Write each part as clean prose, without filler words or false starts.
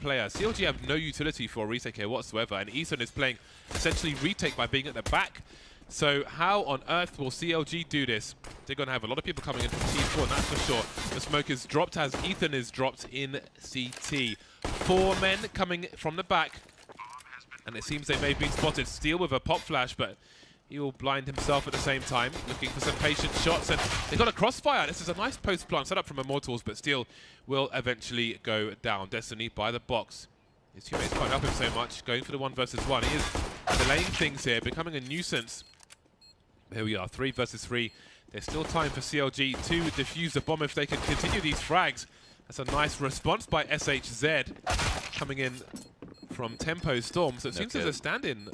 player. CLG have no utility for a retake here whatsoever, and Ethan is playing essentially retake by being at the back. So how on earth will CLG do this? They're going to have a lot of people coming in from T4, and that's for sure. The smoke is dropped as Ethan is dropped in CT. 4 men coming from the back, and it seems they may have been spotted. Steal with a pop flash, but he will blind himself at the same time, looking for some patient shots, and they got a crossfire. This is a nice post-plant setup from Immortals, but Steal will eventually go down. Destiny by the box. His teammates can't help him so much, going for the 1 versus 1. He is delaying things here, becoming a nuisance. Here we are, 3 versus 3. There's still time for CLG to defuse the bomb if they can continue these frags. That's a nice response by SHZ, coming in from Tempo Storm. So it seems there's a stand-in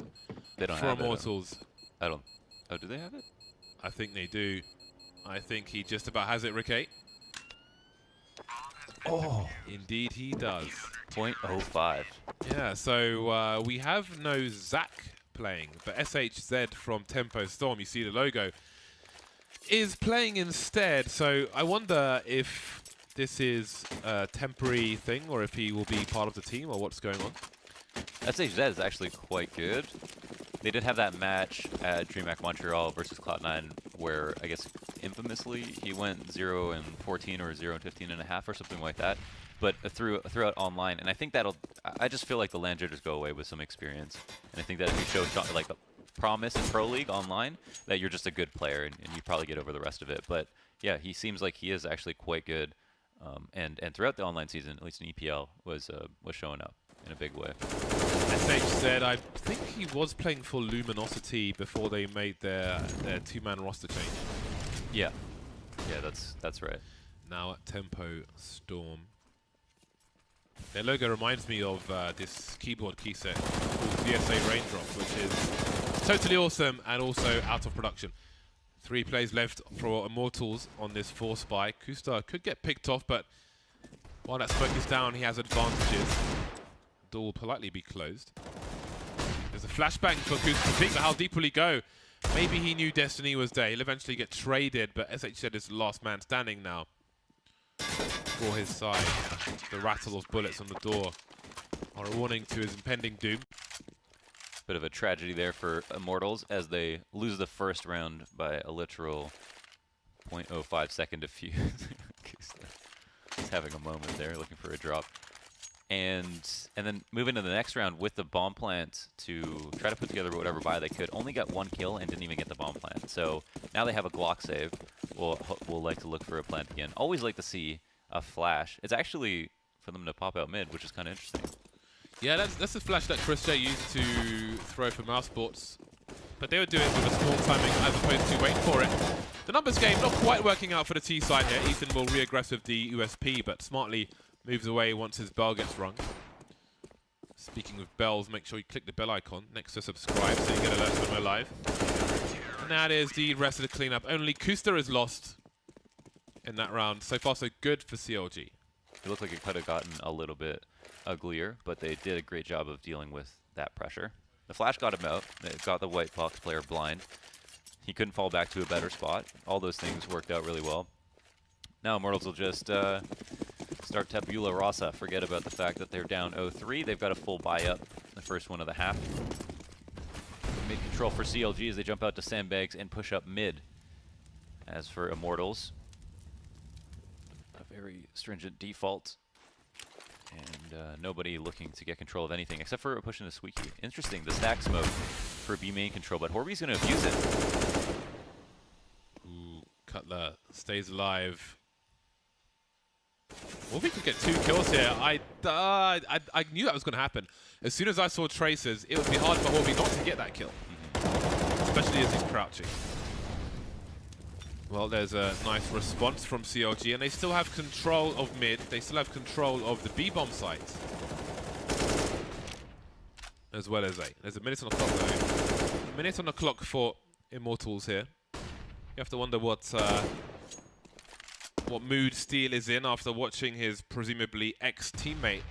for Immortals. I don't. Oh, do they have it? I think they do. I think he just about has it, Ricky. Oh, indeed he does. 0.05. Yeah, so we have no Zach playing, but SHZ from Tempo Storm, you see the logo, is playing instead. So I wonder if this is a temporary thing or if he will be part of the team or what's going on. SHZ is actually quite good. They did have that match at DreamHack Montreal versus Cloud9 where, I guess, infamously, he went 0-14 or 0-15.5 or something like that. But throughout online, and I think that'll, I just feel like the LAN jitters go away with some experience. And I think that if you show like the promise in Pro League online, that you're just a good player and you probably get over the rest of it. But yeah, he seems like he is actually quite good. And throughout the online season, at least in EPL, was showing up in a big way. SHZ, I think he was playing for Luminosity before they made their 2-man roster change. Yeah, that's right. Now at Tempo Storm. Their logo reminds me of this keyboard keyset called VSA Raindrop, which is totally awesome and also out of production. 3 plays left for Immortals on this 4 spy. Kusta could get picked off, but while that smoke is down, he has advantages. Door will politely be closed. There's a flashbang for Kusta to peek, but how deep will he go? Maybe he knew Destiny was there. He'll eventually get traded, but SHZ is the last man standing now for his side. The rattle of bullets on the door are a warning to his impending doom. Bit of a tragedy there for Immortals as they lose the first round by a literal 0.05 second defuse. He's having a moment there, looking for a drop. And then moving to the next round with the bomb plant to try to put together whatever buy they could. Only got 1 kill and didn't even get the bomb plant. So now they have a Glock save. We'll like to look for a plant again. Always like to see a flash. It's actually for them to pop out mid, which is kind of interesting. Yeah, that's the flash that Chris J used to throw for mouse sports. But they would do it with a small timing as opposed to waiting for it. The numbers game not quite working out for the T side here. Ethan will re-aggress with the USP, but smartly moves away once his bell gets rung. Speaking of bells, make sure you click the bell icon next to subscribe so you get alerts when we're live. And that is the rest of the cleanup. Only Kusta is lost in that round. So far, so good for CLG. It looked like it could have gotten a little bit uglier, but they did a great job of dealing with that pressure. The flash got him out. It got the White Fox player blind. He couldn't fall back to a better spot. All those things worked out really well. Now Immortals will just start tabula rasa. Forget about the fact that they're down 0-3. They've got a full buy up, the first one of the half. Mid control for CLG as they jump out to sandbags and push up mid. As for Immortals, a very stringent default. And nobody looking to get control of anything except for pushing the Squeaky. Interesting, the stack smoke for B main control, but Horby's going to abuse it. Ooh, Cutler stays alive. Horby could get 2 kills here. I knew that was going to happen. As soon as I saw traces, it would be hard for Horby not to get that kill. Especially as he's crouching. Well, there's a nice response from CLG, and they still have control of mid. They still have control of the B-bomb site. As well as A. There's a minute on the clock, though. A minute on the clock for Immortals here. You have to wonder what mood Steele is in after watching his presumably ex-teammate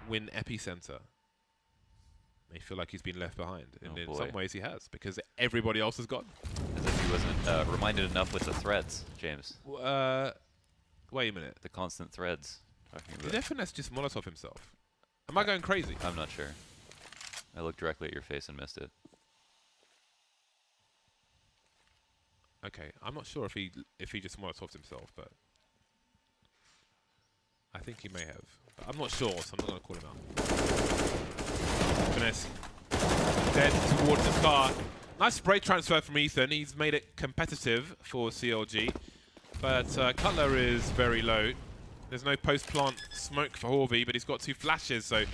win Epicenter. May feel like he's been left behind. And in some ways he has, because everybody else has gone. As if he wasn't reminded enough with the threads, James. Wait a minute. The constant threads. Did FNS just Molotov himself? Am I going crazy? I'm not sure. I looked directly at your face and missed it. Okay, I'm not sure if he just Molotoved himself, but I think he may have. But I'm not sure, so I'm not going to call him out. Finesse. Dead towards the car. Nice spray transfer from Ethan. He's made it competitive for CLG, but Cutler is very low. There's no post-plant smoke for Horvey, but he's got 2 flashes, so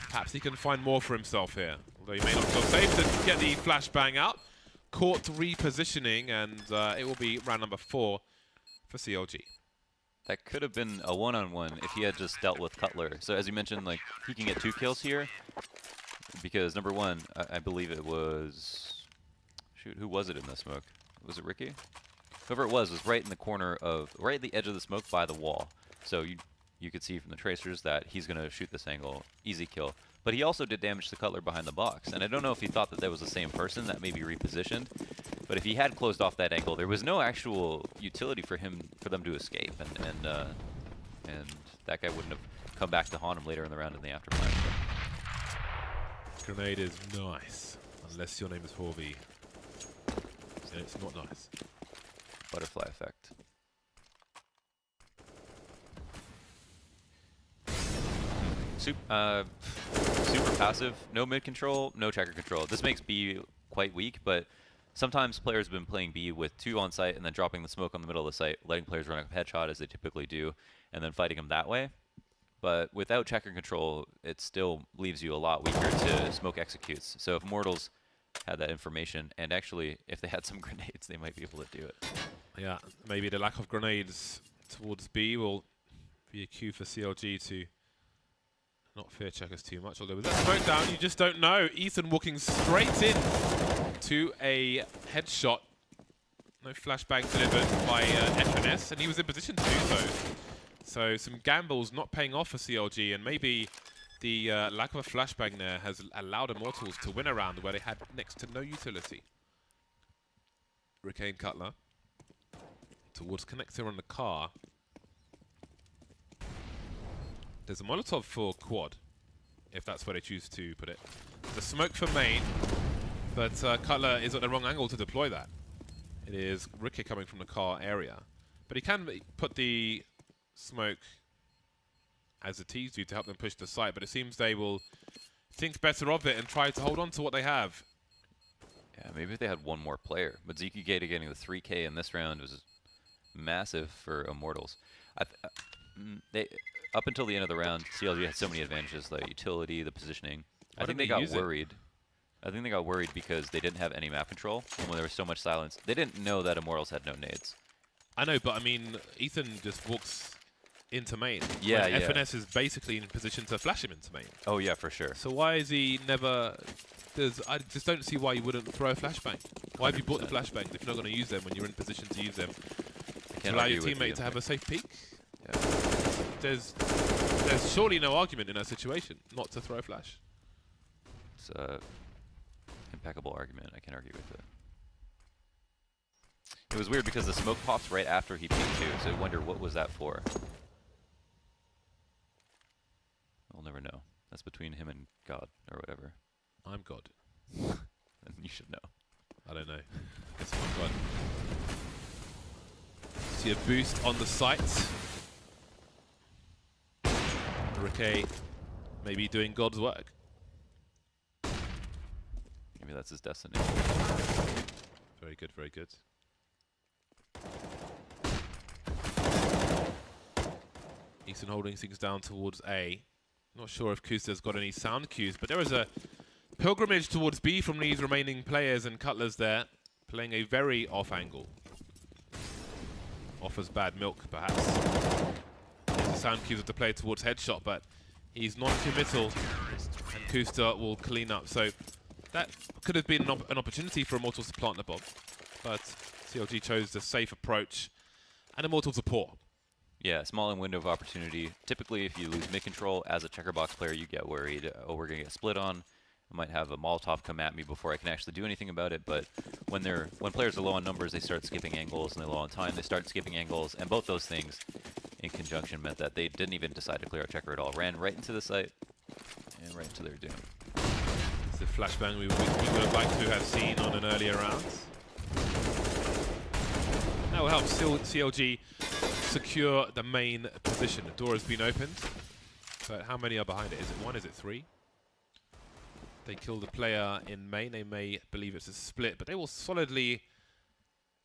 perhaps he can find more for himself here. Although he may not feel safe to get the flashbang out. Caught repositioning, and it will be round number 4 for CLG. That could have been a one-on-one if he had just dealt with Cutler. So as you mentioned, like, he can get 2 kills here because number 1, I believe it was, shoot, who was it in the smoke? Was it Ricky? Whoever it was right in the corner of, right at the edge of the smoke by the wall. So you could see from the tracers that he's going to shoot this angle, easy kill. But he also did damage to Cutler behind the box. And I don't know if he thought that was the same person that maybe repositioned. But if he had closed off that angle, there was no actual utility for them to escape. And that guy wouldn't have come back to haunt him later in the round in the aftermath. Grenade is nice, unless your name is Horvey. And it's not nice. Butterfly effect. Super passive, no mid control, no checker control. This makes B quite weak, but sometimes players have been playing B with 2 on site and then dropping the smoke on the middle of the site, letting players run a headshot as they typically do, and then fighting them that way. But without checker control, it still leaves you a lot weaker to smoke executes. So if Immortals had that information, and actually if they had some grenades, they might be able to do it. Yeah, maybe the lack of grenades towards B will be a cue for CLG to not fear checkers too much. Although with that smoke down, you just don't know. Ethan walking straight in to a headshot. No flashbang delivered by FNS, and he was in position to do so. So some gambles not paying off for CLG, and maybe the lack of a flashbang there has allowed Immortals to win a round where they had next to no utility. Ricane Cutler towards connector on the car. There's a Molotov for quad, if that's where they choose to put it. The smoke for main, but Cutler is at the wrong angle to deploy that. It is Ricky coming from the car area. But he can put the smoke as the T's do to help them push the site, but it seems they will think better of it and try to hold on to what they have. Yeah, maybe if they had one more player. But ZQ Gata getting the 3K in this round was massive for Immortals. Up until the end of the round, CLG had so many advantages, the utility, the positioning. I think they got worried. I think they got worried because they didn't have any map control, and when there was so much silence, they didn't know that Immortals had no nades. I know, but I mean, Ethan just walks into main. Yeah, yeah. FNS is basically in position to flash him into main. Oh yeah, for sure. So why is he never... I just don't see why you wouldn't throw a flashbang. Why have you bought the flashbang if you're not going to use them when you're in position to use them? To allow your teammate to have a safe peek? Yeah. There's surely no argument in that situation not to throw a flash. It's an impeccable argument. I can't argue with it. It was weird because the smoke pops right after he peeked too, so I wonder what was that for. We'll never know. That's between him and God, or whatever. I'm God. And you should know. I don't know. I guess I'm God. See a boost on the site. Riquet maybe doing God's work. Maybe that's his destiny. Very good, very good. Easton holding things down towards A. Not sure if Kusta's got any sound cues, but there is a pilgrimage towards B from these remaining players, and Cutler's there, playing a very off angle. Offers bad milk, perhaps. There's the sound cues of the play towards headshot, but he's non-committal, and Kusta will clean up. So that could have been an opportunity for Immortals to plant the bomb, but CLG chose the safe approach, and Immortals are poor. Yeah, small window of opportunity. Typically, if you lose mid-control as a checkerbox player, you get worried, oh, we're going to get split on. I might have a Molotov come at me before I can actually do anything about it, but when players are low on numbers, they start skipping angles, and they're low on time, they start skipping angles, and both those things in conjunction meant that they didn't even decide to clear out checker at all. Ran right into the site, And right to their doom. It's the flashbang we would have liked to have seen on an earlier round. That will help CLG secure the main position. The door has been opened, but how many are behind it? Is it 1? Is it 3? They kill the player in main. They may believe it's a split, but they will solidly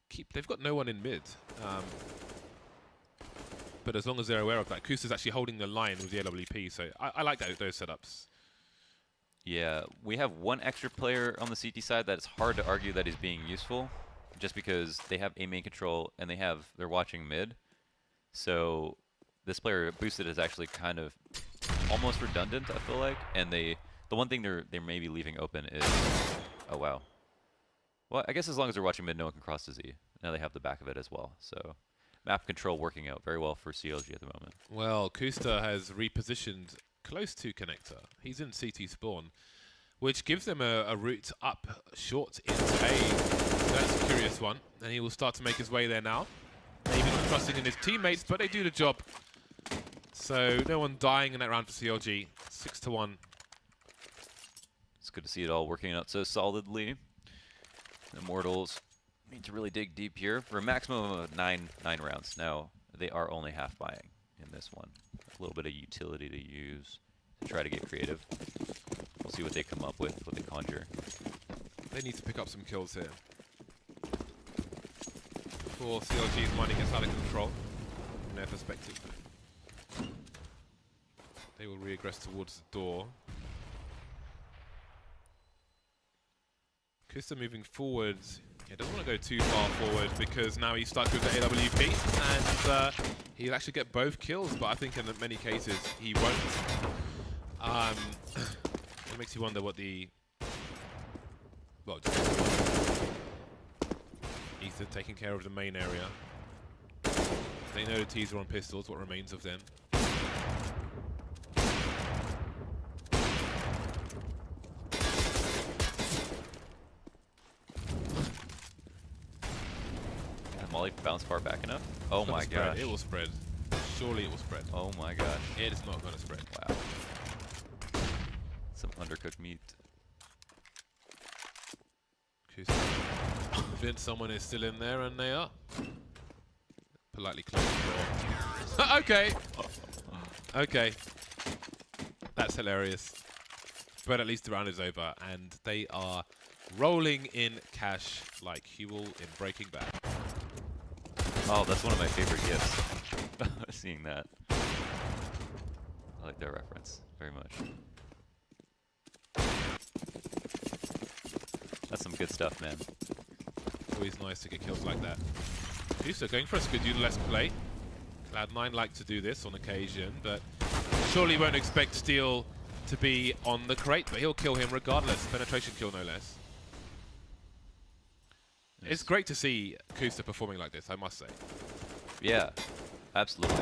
keep. They've got no one in mid. But as long as they're aware of that, Kusta's actually holding the line with the LWP, so I like those setups. Yeah, we have one extra player on the CT side that it's hard to argue that he's being useful, just because they have A main control and they're watching mid. So this player boosted is actually kind of almost redundant, I feel like. And the one thing they're maybe leaving open is, oh wow. Well, I guess as long as they're watching mid, no one can cross to Z. Now they have the back of it as well. So map control working out very well for CLG at the moment. Well, Kusta has repositioned close to connector. He's in CT spawn, which gives them a route up short into A. So that's a curious one, and he will start to make his way there now. Maybe not trusting in his teammates, but they do the job. So no one dying in that round for CLG. 6-1. It's good to see it all working out so solidly. Immortals need to really dig deep here for a maximum of nine rounds. Now, they are only half buying in this one. A little bit of utility to use to try to get creative. We'll see what they come up with, what they conjure. They need to pick up some kills here before CLG's money gets out of control from their perspective. They will regress towards the door. Kusta moving forwards. He doesn't want to go too far forward because now he's stuck with the AWP, and he'll actually get both kills, but I think in many cases he won't. It makes you wonder what the... Well, Ethan taking care of the main area. They know the T's are on pistols, what remains of them. Molly bounced far back enough. Oh my gosh. It will spread. Surely it will spread. Oh my gosh. It is not going to spread. Wow. Some undercooked meat. Convinced someone is still in there, and they are. Politely close the door. Okay. Okay. That's hilarious. But at least the round is over, and they are rolling in cash like Huel in Breaking Bad. Oh, that's one of my favorite gifs. Seeing that. I like that reference very much. That's some good stuff, man. Always nice to get kills like that. Kusta going for a Skadula-less play. Cloud9 like to do this on occasion, but surely won't expect Steel to be on the crate, but he'll kill him regardless. Penetration kill, no less. Yes. It's great to see Kusta performing like this, I must say. Yeah, absolutely.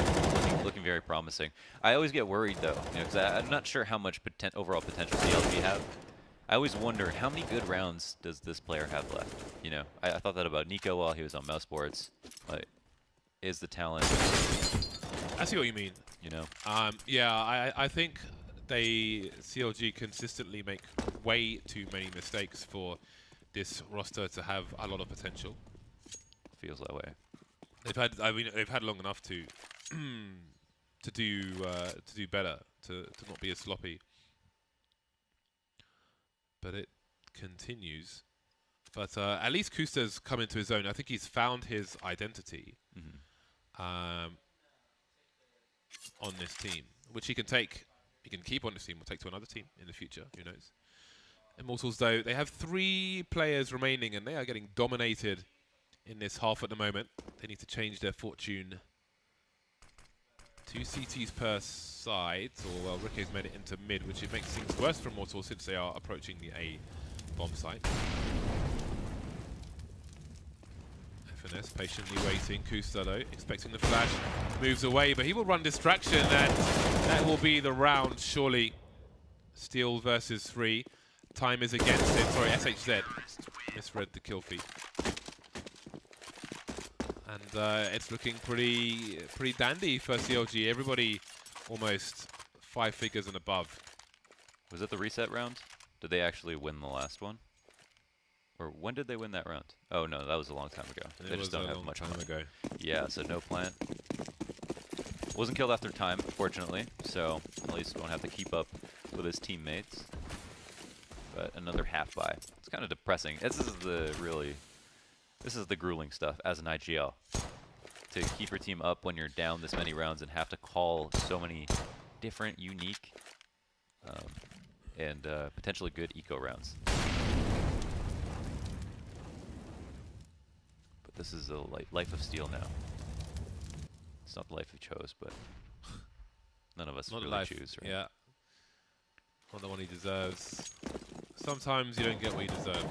Looking very promising. I always get worried, though, because I'm not sure how much overall potential CLG have. I always wonder, how many good rounds does this player have left? You know, I thought that about Nico while he was on Mouse Sports. Like, is the talent... I see what you mean. You know? Yeah, I think CLG consistently make way too many mistakes for this roster to have a lot of potential. Feels that way. They've had long enough to to do better, to not be as sloppy. But it continues. But at least Kusta's come into his own. I think he's found his identity on this team, which he can take. He can keep on this team or take to another team in the future. Who knows? Immortals, though, they have 3 players remaining, and they are getting dominated in this half at the moment. They need to change their fortune. 2 CTs per side, or well, Ricky's made it into mid, which it makes things worse for Immortals since they are approaching the A bomb site. FNS patiently waiting. Kusta, though, expecting the flash, moves away, but he will run distraction, and that will be the round, surely. Steel versus 3. Time is against it. Sorry, SHZ misread the kill feed. And it's looking pretty dandy for CLG. Everybody almost 5 figures and above. Was it the reset round? Did they actually win the last one? Or when did they win that round? Oh no, that was a long time ago. They just don't have much time ago. Yeah, so no plant. Wasn't killed after time, fortunately, so at least won't have to keep up with his teammates. But another half buy. It's kind of depressing. This is the grueling stuff as an IGL. To keep your team up when you're down this many rounds and have to call so many different, unique, and potentially good eco rounds. But this is a life of steel now. It's not the life we chose, but none of us really choose, right? Yeah. Not the one he deserves. Sometimes you don't get what you deserve.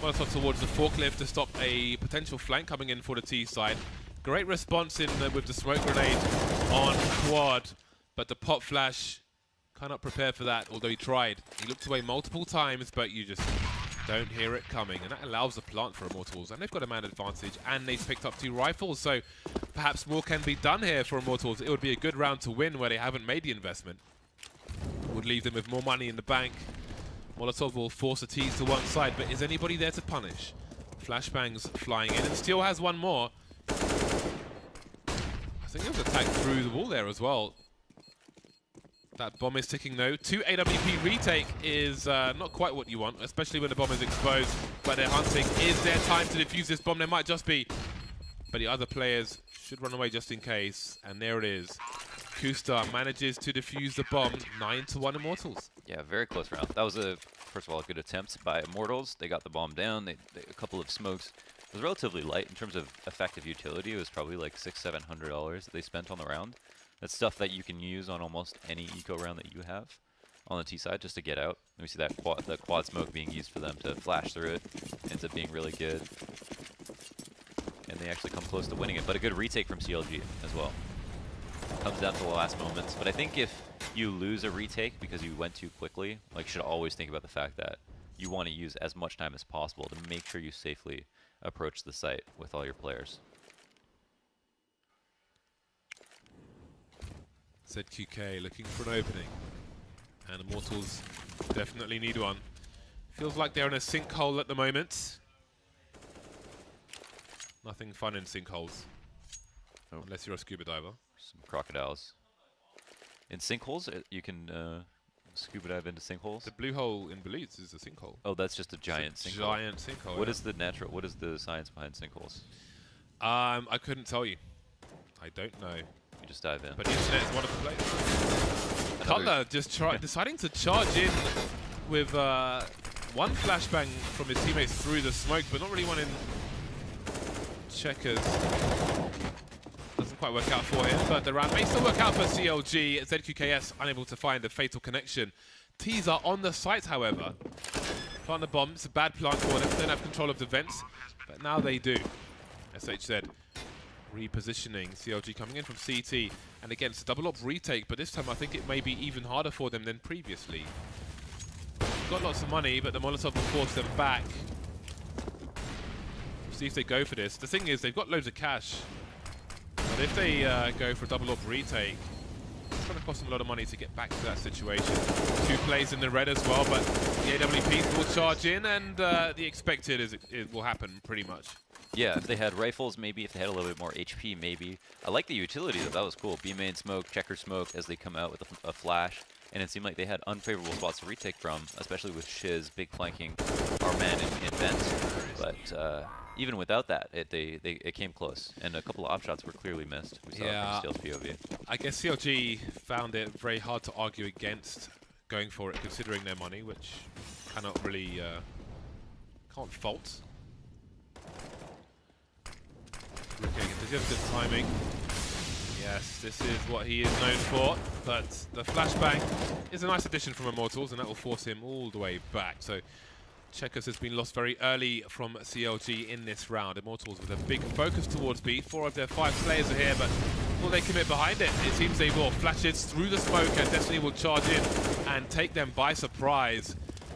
Molotov towards the forklift to stop a potential flank coming in for the T side. Great response in with the smoke grenade on quad, but the pop flash cannot prepare for that, although he tried. He looked away multiple times, but you just don't hear it coming, and that allows the plant for Immortals, and they've got a man advantage, and they've picked up 2 rifles, so perhaps more can be done here for Immortals. It would be a good round to win where they haven't made the investment. Would leave them with more money in the bank. Molotov will force the T's to one side, but is anybody there to punish? Flashbangs flying in, and Steel has one more. I think he was attacked through the wall there as well. That bomb is ticking though. 2 AWP retake is not quite what you want, especially when the bomb is exposed. But they're hunting. Is there time to defuse this bomb? There might just be. But the other players should run away just in case. And there it is. Kustar manages to defuse the bomb. 9-1 Immortals. Yeah, very close round. That was first of all, a good attempt by Immortals. They got the bomb down. A couple of smokes. It was relatively light in terms of effective utility. It was probably like $600-700 that they spent on the round. That's stuff that you can use on almost any eco round that you have on the T side just to get out. And we see that quad smoke being used for them to flash through it. Ends up being really good. And they actually come close to winning it. But a good retake from CLG as well. Comes down to the last moments. But I think if you lose a retake because you went too quickly, like, you should always think about the fact that you want to use as much time as possible to make sure you safely approach the site with all your players. ZQK looking for an opening, and Immortals definitely need one. Feels like they're in a sinkhole at the moment. Nothing fun in sinkholes, unless you're a scuba diver. Some crocodiles. In sinkholes, you can scuba dive into sinkholes. The blue hole in Belize is a sinkhole. Oh, that's just a giant sinkhole. Giant sinkhole. What is the what is the science behind sinkholes? I couldn't tell you. I don't know. You just dive in. But the internet is one of the players. Cutler just deciding to charge in with one flashbang from his teammates through the smoke, but not really one in checkers. Doesn't quite work out for him, but the round may still work out for CLG. ZQKS unable to find a fatal connection. T's are on the site, however. Plant the bomb. It's a bad plant for them. They don't have control of the vents, but now they do. SHZ repositioning. CLG coming in from CT, and again it's a double up retake, but this time I think it may be even harder for them than previously. Got lots of money, but the Molotov will force them back. We'll see if they go for this. The thing is, they've got loads of cash, but if they go for a double up retake, it's going to cost them a lot of money to get back to that situation. 2 plays in the red as well, but the AWPs will charge in, and the expected is it will happen pretty much. Yeah, if they had rifles, maybe. If they had a little bit more HP, maybe. I like the utility, though. That was cool. B-main smoke, checker smoke as they come out with a flash. And it seemed like they had unfavorable spots to retake from, especially with Shiz big flanking our man in vent. But even without that, it came close. And a couple of op shots were clearly missed. We saw it from Steel's POV. I guess CLG found it very hard to argue against going for it, considering their money, which cannot really can't fault. Okay, does he have good timing? Yes, this is what he is known for, but the flashbang is a nice addition from Immortals, and that will force him all the way back. So Checkers has been lost very early from CLG in this round. Immortals with a big focus towards B. 4 of their 5 players are here, but will they commit behind it? It seems they will. Flashes through the smoke, and Destiny will charge in and take them by surprise,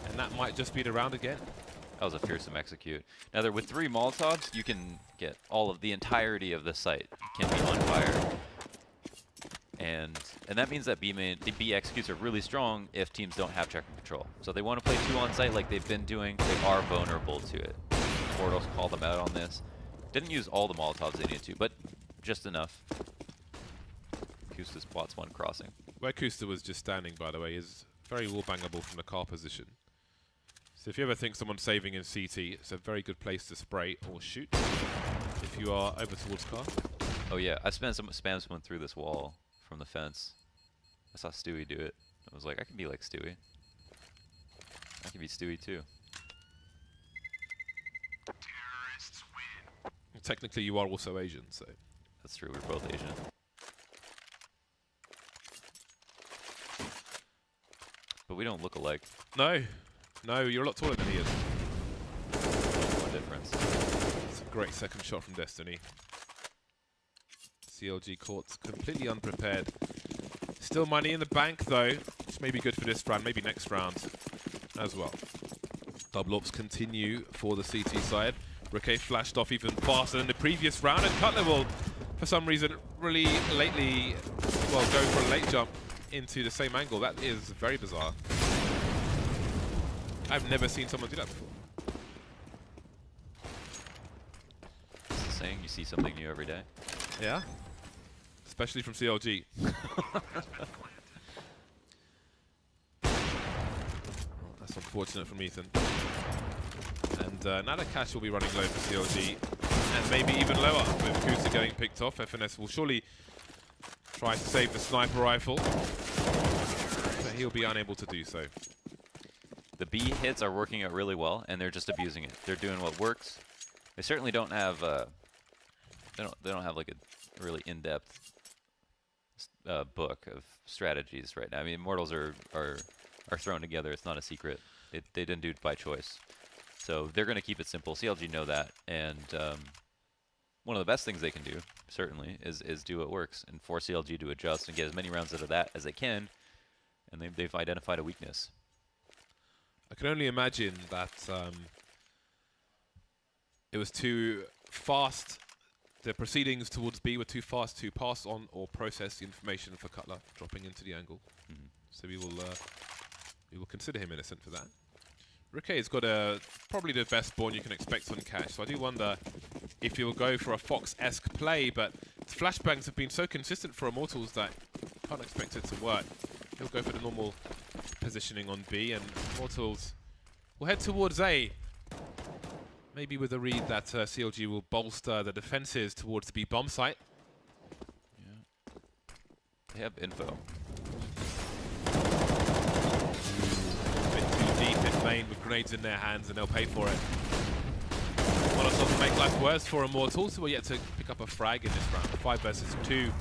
and that might just be the round again. That was a fearsome execute. Now, with 3 Molotovs, you can get all of the entirety of the site. You can be on fire. And that means that the B executes are really strong if teams don't have check and control. So they want to play 2 on site like they've been doing. They are vulnerable to it. Immortals called them out on this. Didn't use all the Molotovs they needed to, but just enough. Kusta spots one crossing. Where Kusta was just standing, by the way, is very wall-bangable from the car position. So if you ever think someone's saving in CT, it's a very good place to spray or shoot if you are over towards car. Oh yeah, I spammed someone through this wall from the fence. I saw Stewie do it. I was like, I can be like Stewie. I can be Stewie too. Terrorists win. Technically, you are also Asian, so. That's true, we're both Asian. But we don't look alike. No. No, you're a lot taller than he is. One difference. It's a great second shot from Destiny. CLG caught completely unprepared. Still money in the bank though, which may be good for this round, maybe next round as well. Double ups continue for the CT side. Riquet flashed off even faster than the previous round, and Cutler will, for some reason, really lately, well, go for a late jump into the same angle. That is very bizarre. I've never seen someone do that before. It's the saying, you see something new every day. Yeah. Especially from CLG. Well, that's unfortunate from Ethan. And now the cash will be running low for CLG. And maybe even lower with Kusa getting picked off. FNS will surely try to save the sniper rifle. But he'll be unable to do so. The B hits are working out really well, and they're just abusing it. They're doing what works. They certainly don't have they don't have like a really in-depth book of strategies right now. I mean, Immortals are thrown together. It's not a secret. They didn't do it by choice. So they're going to keep it simple. CLG know that, and one of the best things they can do, certainly, is do what works and force CLG to adjust and get as many rounds out of that as they can. And they've identified a weakness. I can only imagine that it was too fast. The proceedings towards B were too fast to pass on or process the information for Cutler dropping into the angle. So we will consider him innocent for that. Riquet's got probably the best spawn you can expect on cash, so I do wonder if he'll go for a Fox-esque play, but flashbangs have been so consistent for Immortals that you can't expect it to work. He'll go for the normal positioning on B, and Immortals will head towards A. Maybe with a read that CLG will bolster the defenses towards the B bomb site. Yeah. They have info. A bit too deep in main with grenades in their hands, and they'll pay for it. Molotov will make life worse for Immortals, who are yet to pick up a frag in this round. 5 versus 2.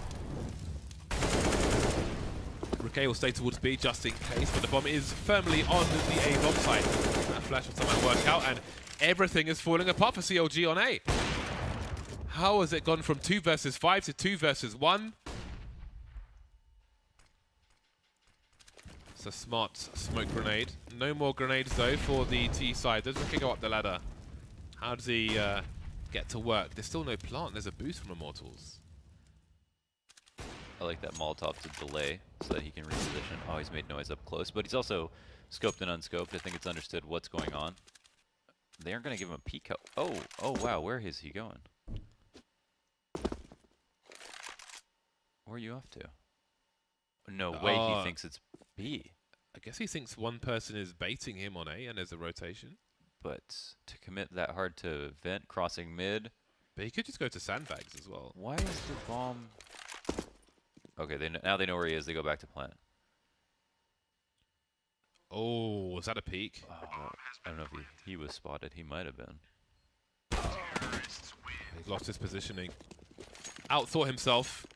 Riquet will stay towards B just in case, but the bomb is firmly on the A bomb site. That flash will somehow work out, and everything is falling apart for CLG on A. How has it gone from 2 versus 5 to 2 versus 1? It's a smart smoke grenade. No more grenades though for the T side. Does Riquet go up the ladder? How does he get to work? There's still no plant. There's a boost from Immortals. I like that Molotov to delay so that he can reposition. Oh, he's made noise up close, but he's also scoped and unscoped. I think it's understood what's going on. They aren't going to give him a peek. Oh, wow, where is he going? Where are you off to? No way he thinks it's B. I guess he thinks one person is baiting him on A and there's a rotation. But to commit that hard to vent, crossing mid. But he could just go to sandbags as well. Why is the bomb... Okay, now they know where he is. They go back to plant. Oh, was that a peek? I don't know if he was spotted. He might have been. He lost his positioning. Outthought himself.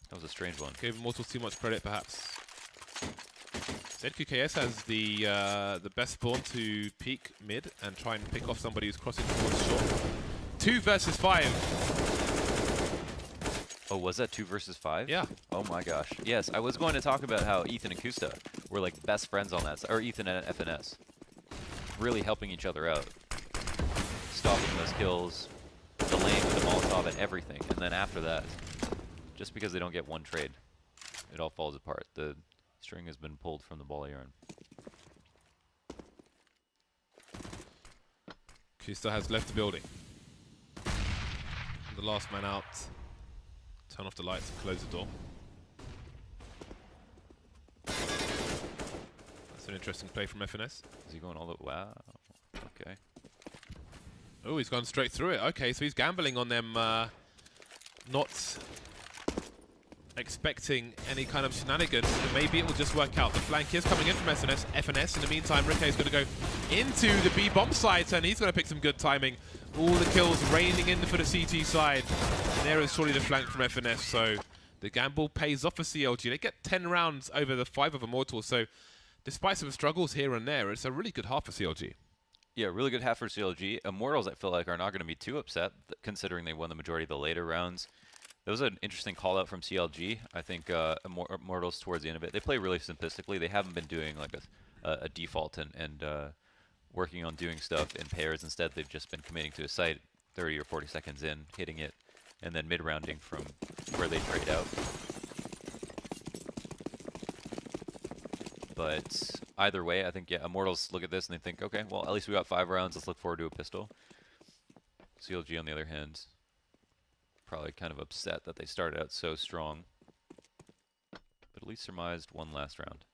That was a strange one. Gave Immortals too much credit, perhaps. ZQKS has the best spawn to peek mid and try and pick off somebody who's crossing towards short. 2 versus 5. Oh, was that 2 versus 5? Yeah. Oh my gosh. Yes, I was going to talk about how Ethan and Kusta were like best friends on that side, or Ethan and FNS. Really helping each other out. Stopping those kills, delaying with the Molotov and everything. And then after that, just because they don't get one trade. it all falls apart. The string has been pulled from the ball of yarn. She still has left the building. The last man out. Turn off the lights and close the door. That's an interesting play from FNS. Is he going all the... Wow. Okay. Oh, he's gone straight through it. Okay, so he's gambling on them not expecting any kind of shenanigans. Maybe it will just work out. The flank is coming in from FNS. In the meantime, Rikke is going to go into the B bomb site, and he's going to pick some good timing. All the kills raining in for the CT side. And there is surely the flank from FNS, so the gamble pays off for CLG. They get 10 rounds over the 5 of Immortals, so despite some struggles here and there, it's a really good half for CLG. Yeah, really good half for CLG. Immortals, I feel like, are not going to be too upset, considering they won the majority of the later rounds. That was an interesting call-out from CLG. I think Immortals, towards the end of it, they play really simplistically. They haven't been doing like a default and working on doing stuff in pairs. Instead, they've just been committing to a site 30 or 40 seconds in, hitting it, and then mid-rounding from where they trade out. But either way, I think, yeah, Immortals look at this and they think, okay, well, at least we got 5 rounds. Let's look forward to a pistol. CLG, on the other hand, probably kind of upset that they started out so strong, but at least surmised one last round.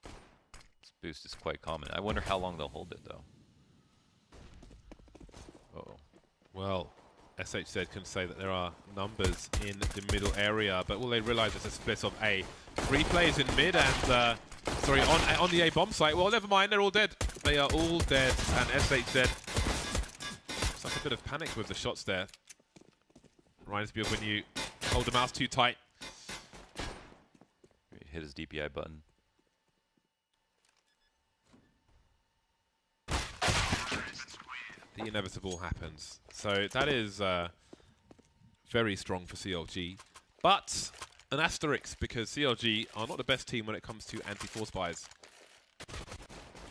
This boost is quite common. I wonder how long they'll hold it, though. Uh-oh. Well, SHZ can say that there are numbers in the middle area, but will they realize it's a split of A? 3 players in mid and, sorry, on the A bomb site. Well, never mind, they're all dead. They are all dead, and SHZ. It's like a bit of panic with the shots there. Reminds me of when you hold the mouse too tight. Hit his DPI button. The inevitable happens. So that is very strong for CLG. But an asterisk, because CLG are not the best team when it comes to anti-force buys.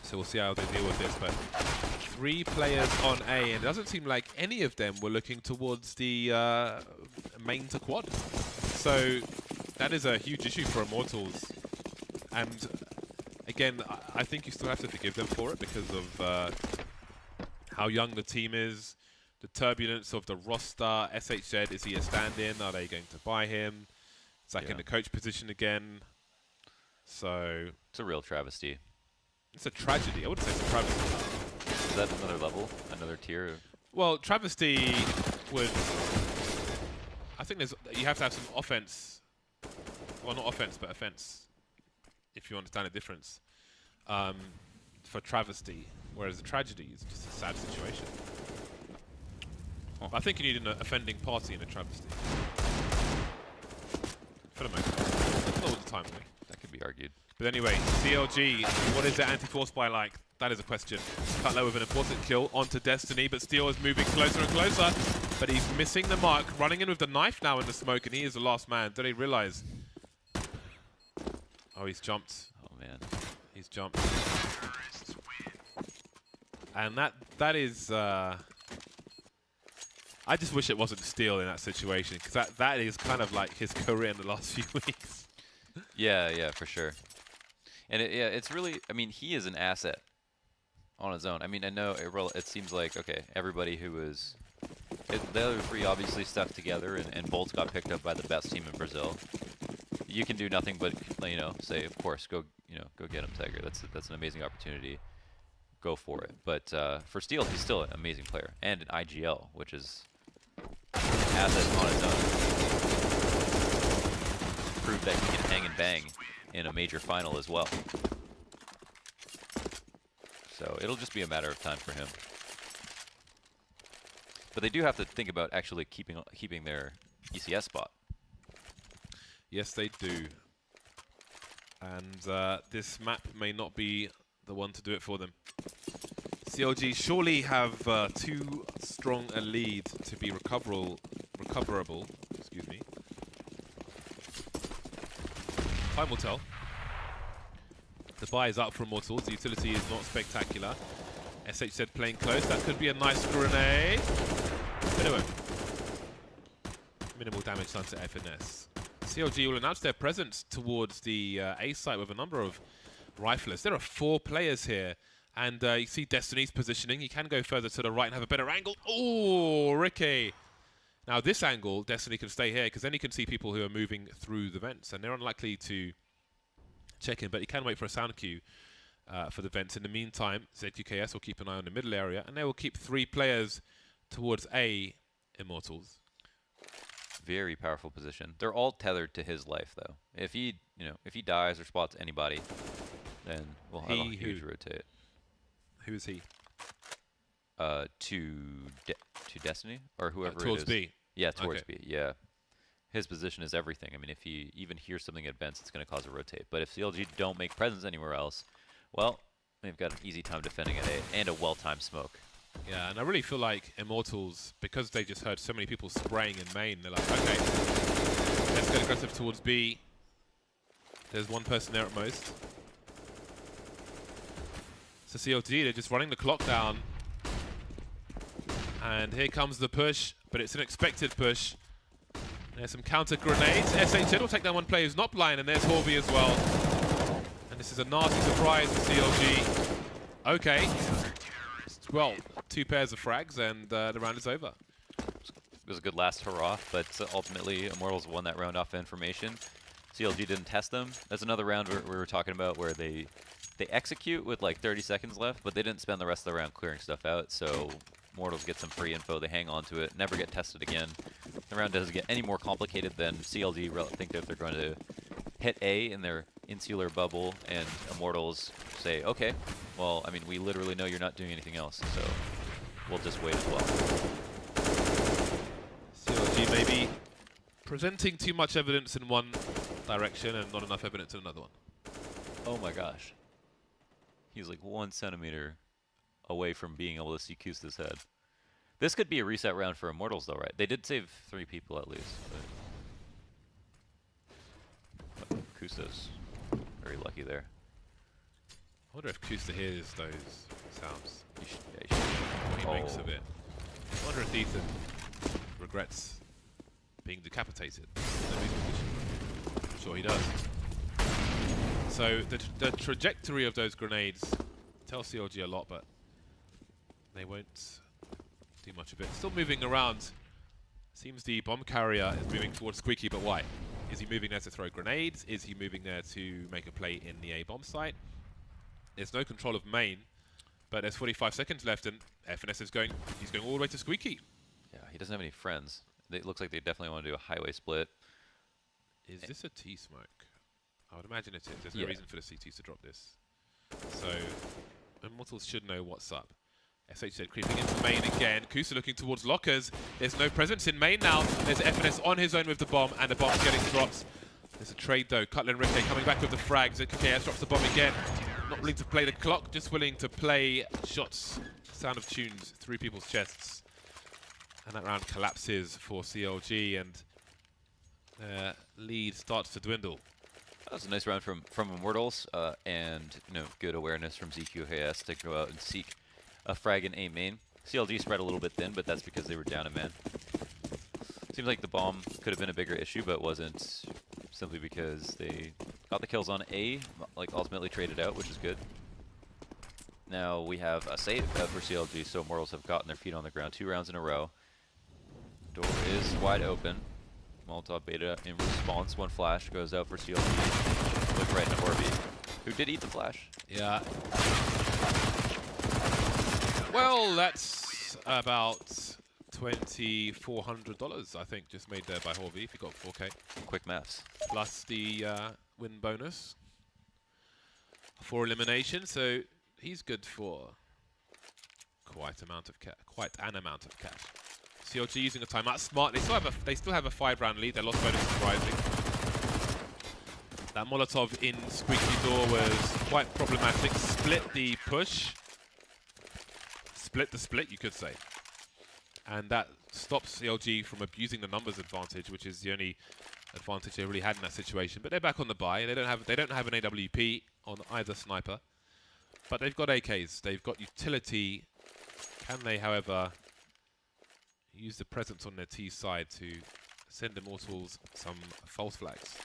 So we'll see how they deal with this. But 3 players on A, and it doesn't seem like any of them were looking towards the main to quad. So that is a huge issue for Immortals. And again, I think you still have to forgive them for it because of how young the team is, the turbulence of the roster. SHZ, is he a stand-in? Are they going to buy him? Zach in the coach position again. So it's a real travesty. It's a tragedy. I wouldn't say it's a travesty. Is that another level? Another tier? Well, travesty would... I think you have to have some offense. Well, not offense, but offense, if you understand the difference, for travesty. Whereas a tragedy is just a sad situation. I think you need an offending party in a travesty. For the most part. Not all the time, though. That could be argued. But anyway, CLG, what is their anti-force buy like? That is a question. Cutler with an important kill onto Destiny, but Steel is moving closer and closer. But he's missing the mark, running in with the knife now in the smoke, and he is the last man. Did he realize? Oh, he's jumped. Oh, man. He's jumped. And that is... I just wish it wasn't Steel in that situation, because that is kind of like his career in the last few weeks. Yeah, for sure. And it's really, I mean, he is an asset on his own. I mean, I know it seems like, okay, everybody who was, the other 3 obviously stuck together, and Bolts got picked up by the best team in Brazil. You can do nothing but, you know, say, of course, go get him, Tiger. That's an amazing opportunity. Go for it. But for Steel, he's still an amazing player, and an IGL, which is an asset on its own. Proved that he can hang and bang in a major final as well. So it'll just be a matter of time for him. But they do have to think about actually keeping their ECS spot. Yes, they do. And this map may not be the one to do it for them. CLG surely have too strong a lead to be recoverable. Excuse me. Time will tell. The buy is up for Immortals. The utility is not spectacular. SHZ playing close. That could be a nice grenade. But anyway. Minimal damage done to FNS. CLG will announce their presence towards the A site with a number of riflers. There are 4 players here, and you see Destiny's positioning. He can go further to the right and have a better angle. Oh, Ricky! Now this angle, Destiny can stay here because then he can see people who are moving through the vents, and they're unlikely to check in, but he can wait for a sound cue for the vents. In the meantime, ZQKS will keep an eye on the middle area, and they will keep 3 players towards A, Immortals. Very powerful position. They're all tethered to his life, though. If he, if he dies or spots anybody, then we'll have a huge rotate. Who is he? To Destiny or whoever towards it is. B. Yeah, towards B. Yeah. His position is everything. I mean, if he even hears something at vents, it's going to cause a rotate. But if CLG don't make presence anywhere else, well, they've got an easy time defending at A and a well-timed smoke. Yeah, and I really feel like Immortals, because they just heard so many people spraying in main, they're like, okay, let's get aggressive towards B. There's 1 person there at most. So CLG, they're just running the clock down. And here comes the push, but it's an expected push. There's some counter grenades. SHN will take down 1 player who's not blind, and there's Horby as well. And this is a nasty surprise for CLG. Okay. Well, 2 pairs of frags, and the round is over. It was a good last hurrah, but ultimately Immortals won that round off information. CLG didn't test them. That's another round we were talking about where they execute with like 30 seconds left, but they didn't spend the rest of the round clearing stuff out, so Immortals get some free info, they hang on to it, never get tested again. The round doesn't get any more complicated than CLG think that they're going to hit A in their insular bubble, and Immortals say, okay, well, I mean, we literally know you're not doing anything else, so we'll just wait as well. CLG maybe presenting too much evidence in one direction and not enough evidence in another one. Oh my gosh. He's like 1 centimeter away from being able to see Kusta's head. This could be a reset round for Immortals though, right? They did save 3 people at least. But Kusta's very lucky there. I wonder if Kusta hears those sounds. He should. What he makes of it. I wonder if Ethan regrets being decapitated. I'm sure he does. So the trajectory of those grenades tells CLG a lot, but they won't do much of it. Still moving around. Seems the bomb carrier is moving towards Squeaky, but why? Is he moving there to throw grenades? Is he moving there to make a play in the A bomb site? There's no control of main, but there's 45 seconds left, and FNS is going. He's going all the way to Squeaky. Yeah, he doesn't have any friends. It looks like they definitely want to do a highway split. Is this a T-smoke? I would imagine it is. There's no reason for the CTs to drop this. So, Immortals should know what's up. SHZ creeping into main again. Kusa looking towards lockers. There's no presence in main now. There's FNS on his own with the bomb, and the bomb's getting dropped. There's a trade though. Cutler and Ricky coming back with the frags. ZKS drops the bomb again. Not willing to play the clock, just willing to play shots. Sound of tunes through people's chests. And that round collapses for CLG, and their lead starts to dwindle. That was a nice round from Immortals, and good awareness from ZQKS to go out and seek a frag in A main. CLG spread a little bit thin, but that's because they were down a man. Seems like the bomb could have been a bigger issue, but wasn't, simply because they got the kills on A, like ultimately traded out, which is good. Now we have a save for CLG, so Immortals have gotten their feet on the ground 2 rounds in a row. Door is wide open. Molotov beta in response. 1 flash goes out for CLG. Look right into Horby, who did eat the flash. Yeah. Well, that's about $2,400, I think, just made there by Horby if he got 4K. Quick maths. Plus the win bonus for elimination, so he's good for quite an amount of cash. CLG using a timeout smart. They still have a 5-round lead. Their loss bonus is rising. That Molotov in Squeaky Door was quite problematic. Split the push. Split the split, you could say. And that stops CLG from abusing the numbers advantage, which is the only advantage they really had in that situation. But they're back on the buy. They don't have an AWP on either sniper. But they've got AKs. They've got utility. Can they, however, use the presence on their T side to send Immortals some false flags.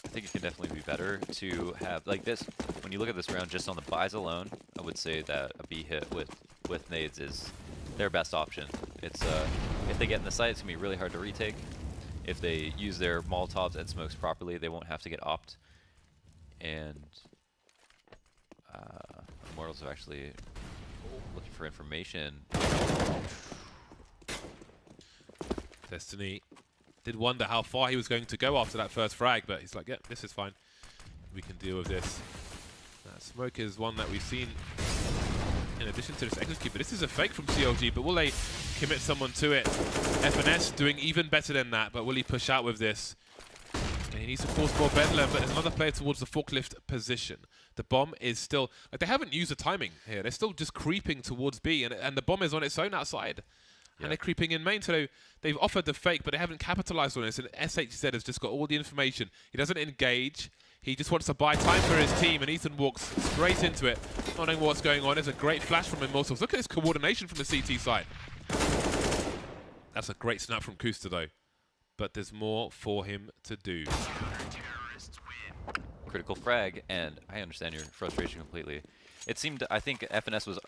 I think it can definitely be better to have, like this, when you look at this round just on the buys alone, I would say that a B hit with nades is their best option. It's if they get in the site, it's going to be really hard to retake. If they use their Molotovs and smokes properly, they won't have to get opt. And Immortals are actually looking for information. Destiny did wonder how far he was going to go after that first frag, but he's like, yeah, this is fine. We can deal with this. That smoke is one that we've seen in addition to this execute, but this is a fake from CLG, but will they commit someone to it? FNS doing even better than that, but will he push out with this? And he needs to force more Bedlam, but there's another player towards the forklift position. The bomb is still, like, they haven't used the timing here. They're still just creeping towards B, and the bomb is on its own outside. And they're creeping in main, so they've offered the fake, but they haven't capitalized on it. And SHZ has just got all the information. He doesn't engage. He just wants to buy time for his team, and Ethan walks straight into it, not knowing what's going on. There's a great flash from Immortals. Look at his coordination from the CT side. That's a great snap from Kusta, though. But there's more for him to do. Critical frag, and I understand your frustration completely. It seemed, I think FNS was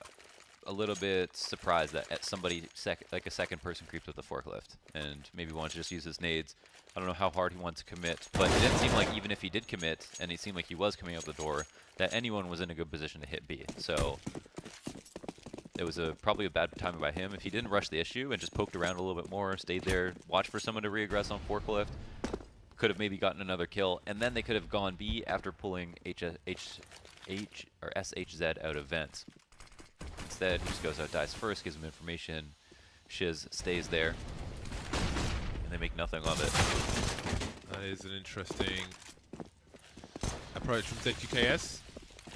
a little bit surprised that somebody, like a second person creeped with the forklift and maybe wanted to just use his nades. I don't know how hard he wanted to commit, but it didn't seem like even if he did commit, and it seemed like he was coming out the door, that anyone was in a good position to hit B. So it was probably a bad timing by him. If he didn't rush the issue and just poked around a little bit more, stayed there, watched for someone to reaggress on forklift, could have maybe gotten another kill, and then they could have gone B after pulling SHZ out of vents. Instead, he just goes out, dies first, gives him information. Shiz stays there, and they make nothing of it. That is an interesting approach from ZQKS.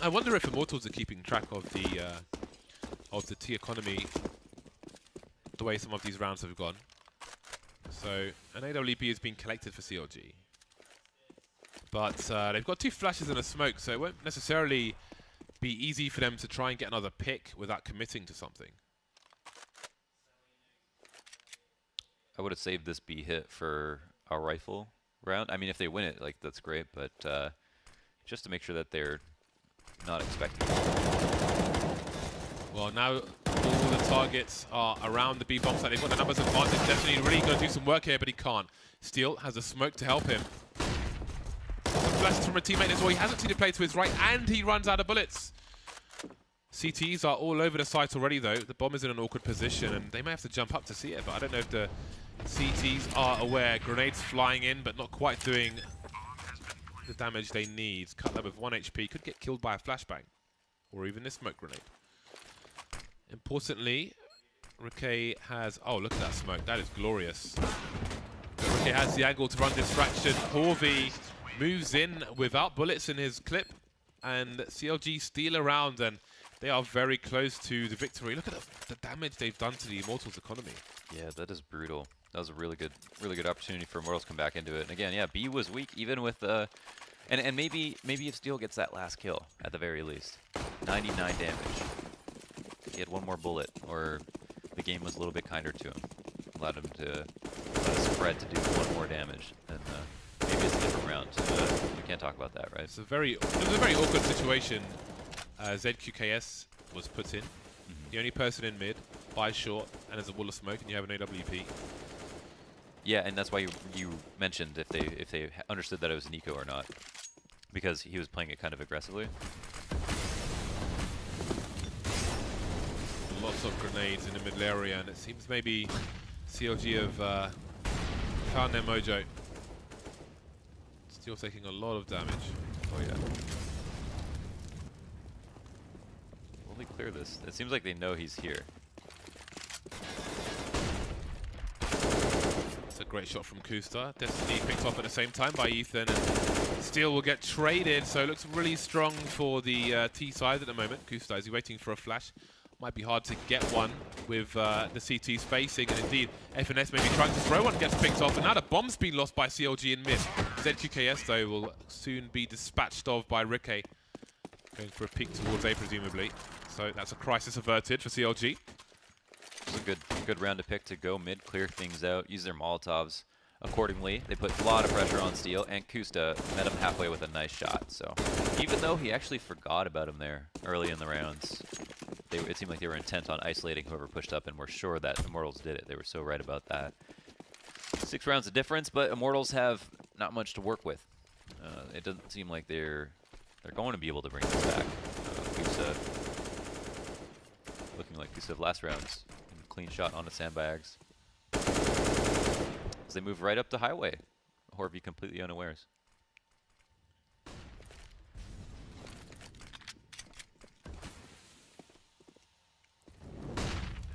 I wonder if Immortals are keeping track of the T economy the way some of these rounds have gone. So an AWP has been collected for CLG, but they've got 2 flashes and a smoke, so it won't necessarily be easy for them to try and get another pick without committing to something. I would have saved this B hit for our rifle round. I mean, if they win it, like, that's great, but just to make sure that they're not expecting it. Well, now all the targets are around the B bomb site. They've got the numbers advantage. Definitely really going to do some work here, but he can't. Steel has a smoke to help him. Flashes from a teammate as well. He hasn't seen a play to his right, and he runs out of bullets. CTs are all over the site already, though. The bomb is in an awkward position, and they may have to jump up to see it, but I don't know if the CTs are aware. Grenades flying in, but not quite doing the damage they need. Cutler with 1 HP could get killed by a flashbang, or even this smoke grenade. Importantly, Ricky has... Oh, look at that smoke. That is glorious. But Ricky has the angle to run distraction. Horvey moves in without bullets in his clip, and CLG steal around, and they are very close to the victory. Look at the damage they've done to the Immortals economy. Yeah, that is brutal. That was a really good opportunity for Immortals to come back into it. And again, yeah, B was weak, even with and maybe if Steel gets that last kill at the very least. 99 damage. He had 1 more bullet, or the game was a little bit kinder to him. Allowed him to spread to do 1 more damage. And maybe it's a different round. We can't talk about that, right? It was a very awkward situation. ZQKS was put in. The only person in mid, buys short, and there's a wall of smoke, and you have an AWP. Yeah, and that's why you mentioned if they understood that it was an eco or not, because he was playing it kind of aggressively. Lots of grenades in the middle area, and it seems maybe CLG have found their mojo. Still taking a lot of damage. Oh yeah. Will they clear this? It seems like they know he's here. It's a great shot from Kusta. Destiny picked off at the same time by Ethan, and Steel will get traded, so it looks really strong for the T side at the moment. Kusta, is he waiting for a flash? Might be hard to get one with the CTs facing, and indeed FNS may be trying to throw one, gets picked off, and now the bomb's been lost by CLG in mid. ZQKS though will soon be dispatched of by Ricky, going for a peek towards A presumably. So that's a crisis averted for CLG. It's a good round to pick to go mid, clear things out, use their Molotovs. accordingly. They put a lot of pressure on Steel, and Kusta met him halfway with a nice shot. So even though he actually forgot about him there early in the rounds, it seemed like they were intent on isolating whoever pushed up, and were sure that Immortals did it. They were so right about that. 6 rounds of difference, but Immortals have not much to work with. It doesn't seem like they're going to be able to bring this back. Kusta looking like Kusta of last rounds. Clean shot onto sandbags. As they move right up to highway. Horvey completely unawares.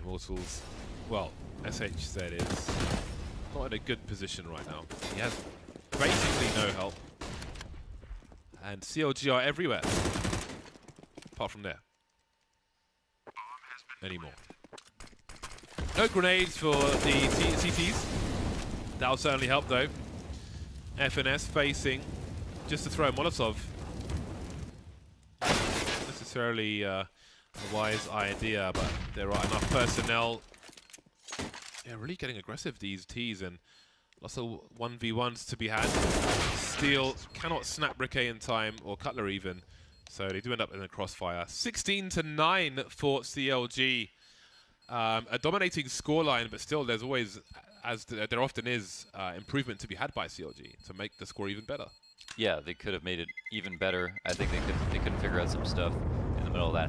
Immortals, well, SH said is not in a good position right now. He has basically no help. And CLG are everywhere. Apart from there. Anymore. No grenades for the CTs. That'll certainly help though. FNS facing just to throw a Molotov. Not necessarily a wise idea, but there are enough personnel. Yeah, really getting aggressive, these Ts, and lots of 1v1s to be had. Steel cannot snap Briquet in time, or Cutler even, so they do end up in the crossfire. 16-9 for CLG. A dominating scoreline, but still there's always, as there often is, improvement to be had by CLG to make the score even better. Yeah, they could have made it even better. I think they couldn't figure out some stuff in the middle of that